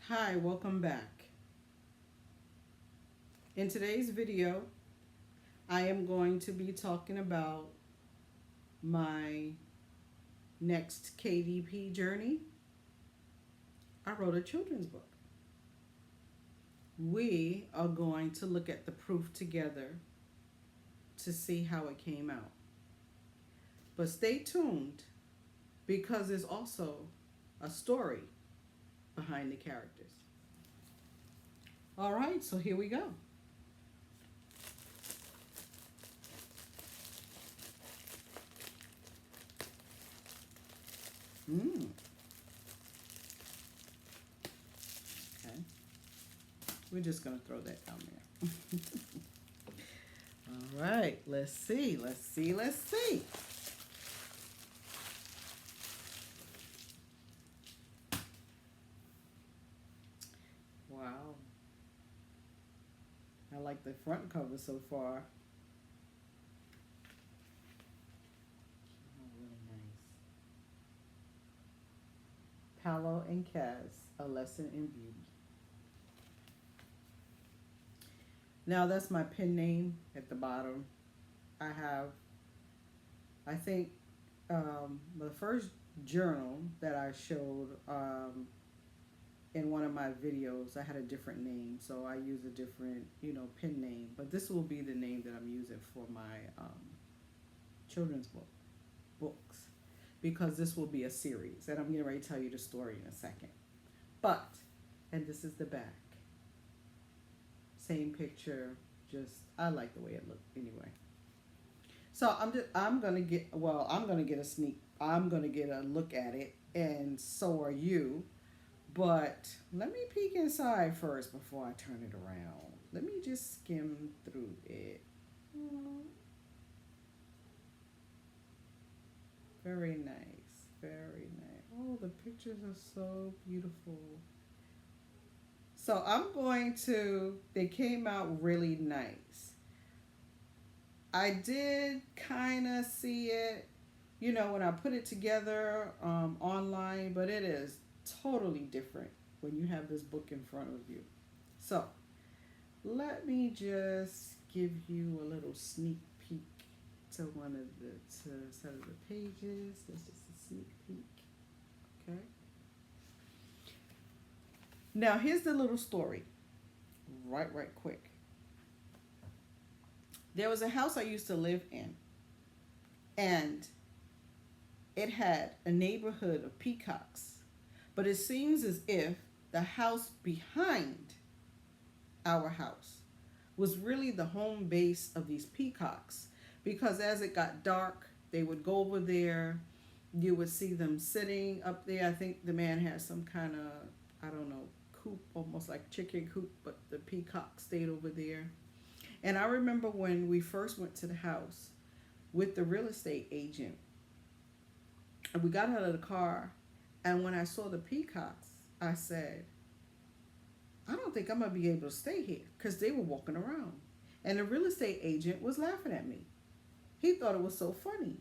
Hi, welcome back. In today's video, I am going to be talking about my next KDP journey. I wrote a children's book. We are going to look at the proof together to see how it came out. But stay tuned because there's also a story behind the characters. All right, so here we go. Mm, okay. We're just going to throw that down there. All right, let's see. Wow. I like the front cover so far. Oh, really nice. Paolo and Kaz, A Lesson in Beauty. Now that's my pen name at the bottom. I have, I think, the first journal that I showed in one of my videos, I had a different name, so I use a different, pen name. But this will be the name that I'm using for my children's books, because this will be a series, and I'm getting ready to tell you the story in a second. But, and this is the back. Same picture, just I like the way it looked anyway. So I'm gonna get I'm gonna get a look at it, and so are you. But let me peek inside first before I turn it around. Let me just skim through it. Very nice, very nice. Oh, the pictures are so beautiful. So they came out really nice. I did kind of see it, when I put it together online, but it is totally different when you have this book in front of you. So let me just give you a little sneak peek to set of the pages. This is a sneak peek. Okay. Now here's the little story. Right quick. There was a house I used to live in, and it had a neighborhood of peacocks. But it seems as if the house behind our house was really the home base of these peacocks, because as it got dark, they would go over there. You would see them sitting up there. I think the man had some kind of, I don't know, coop, almost like chicken coop, but the peacock stayed over there. And I remember when we first went to the house with the real estate agent, and we got out of the car, and when I saw the peacocks, I said, I don't think I'm going to be able to stay here, because they were walking around. And the real estate agent was laughing at me. He thought it was so funny.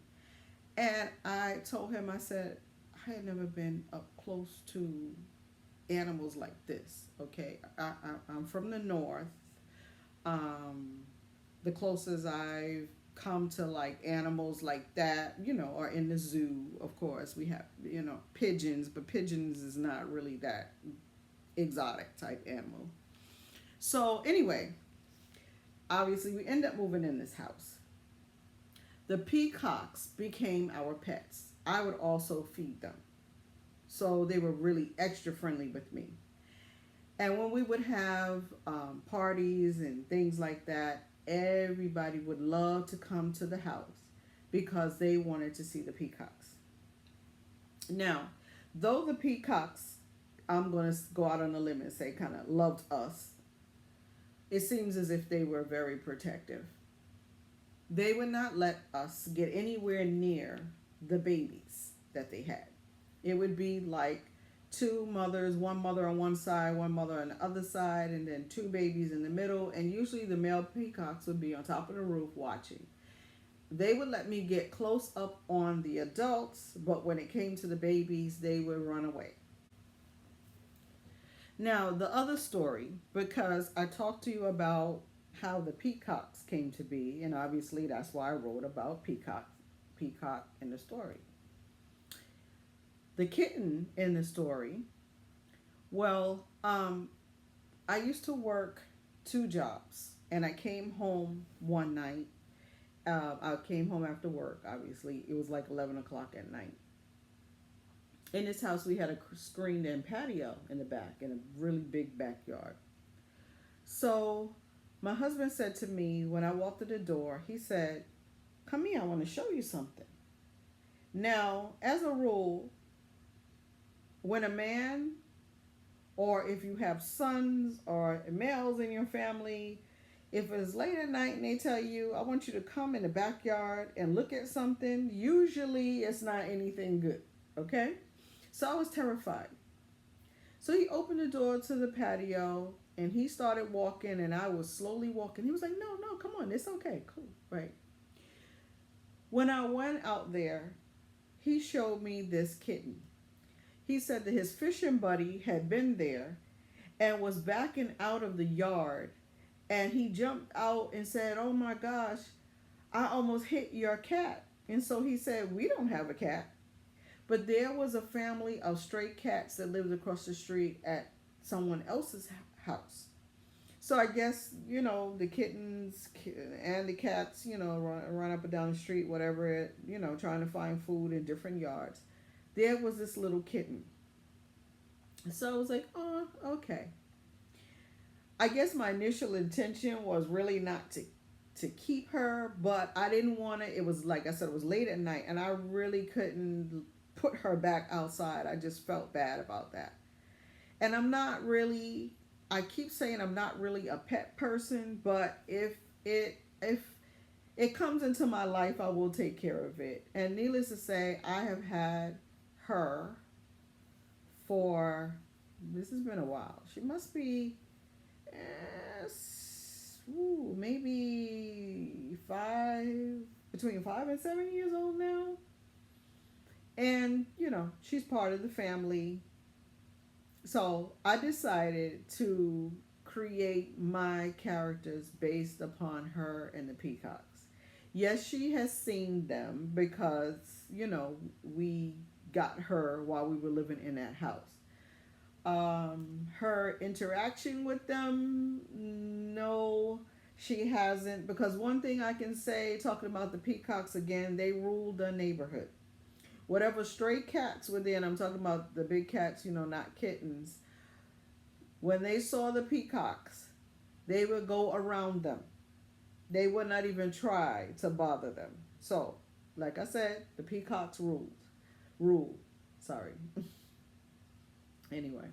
And I told him, I said, I had never been up close to animals like this. Okay, I'm from the north. The closest I've come to like animals like that, are in the zoo. Of course, we have, pigeons, but pigeons is not really that exotic type animal. So anyway, obviously we end up moving in this house. The peacocks became our pets. I would also feed them. So they were really extra friendly with me. And when we would have parties and things like that, everybody would love to come to the house because they wanted to see the peacocks. Now, though the peacocks, I'm going to go out on a limb and say, kind of loved us, it seems as if they were very protective. They would not let us get anywhere near the babies that they had. It would be like two mothers, one mother on one side, one mother on the other side, and then two babies in the middle. And usually the male peacocks would be on top of the roof watching. They would let me get close up on the adults, but when it came to the babies, they would run away. Now, the other story, because I talked to you about how the peacocks came to be, and obviously that's why I wrote about peacock in the story. The kitten in the story, well, I used to work two jobs, and I came home one night. I came home after work, obviously. It was like 11 o'clock at night. In this house, we had a screened in patio in the back, in a really big backyard. So my husband said to me when I walked to the door, he said, "Come here, I want to show you something." Now, as a rule, when a man, or if you have sons or males in your family, if it's late at night and they tell you, "I want you to come in the backyard and look at something," usually it's not anything good. Okay? So I was terrified. So he opened the door to the patio and he started walking, and I was slowly walking. He was like, "No, no, come on, it's okay, cool." Right. When I went out there, he showed me this kitten. He said that his fishing buddy had been there and was backing out of the yard, and he jumped out and said, "Oh my gosh, I almost hit your cat." And so he said, "We don't have a cat." But there was a family of stray cats that lived across the street at someone else's house. So I guess, the kittens and the cats, run up and down the street, whatever, trying to find food in different yards. There was this little kitten. So I was like, "Oh, okay." I guess my initial intention was really not to keep her, but I didn't want to. It was like I said, it was late at night, and I really couldn't put her back outside. I just felt bad about that. And I'm not really. I keep saying I'm not really a pet person, but if it comes into my life, I will take care of it. And needless to say, I have had her for, this has been a while. She must be maybe between 5 and 7 years old now. And, she's part of the family. So I decided to create my characters based upon her and the peacocks. Yes, she has seen them because, we got her while we were living in that house. Her interaction with them, no, she hasn't. Because one thing I can say, talking about the peacocks again, they ruled the neighborhood. Whatever stray cats were there, and I'm talking about the big cats, not kittens, when they saw the peacocks, they would go around them. They would not even try to bother them. So, like I said, the peacocks ruled. Ruled. Sorry. Anyway,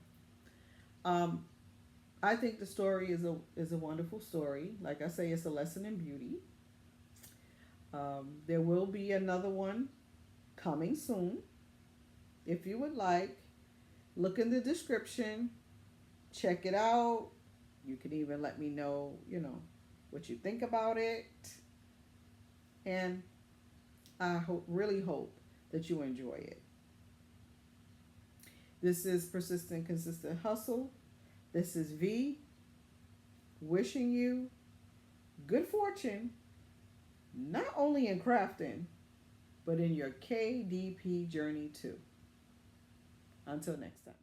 um, I think the story is a wonderful story. Like I say, it's a lesson in beauty. There will be another one coming soon. If you would like, look in the description, check it out. You can even let me know, what you think about it. And really hope that you enjoy it. This is Persistent, Consistent Hustle. This is V, wishing you good fortune, not only in crafting, but in your KDP journey too. Until next time.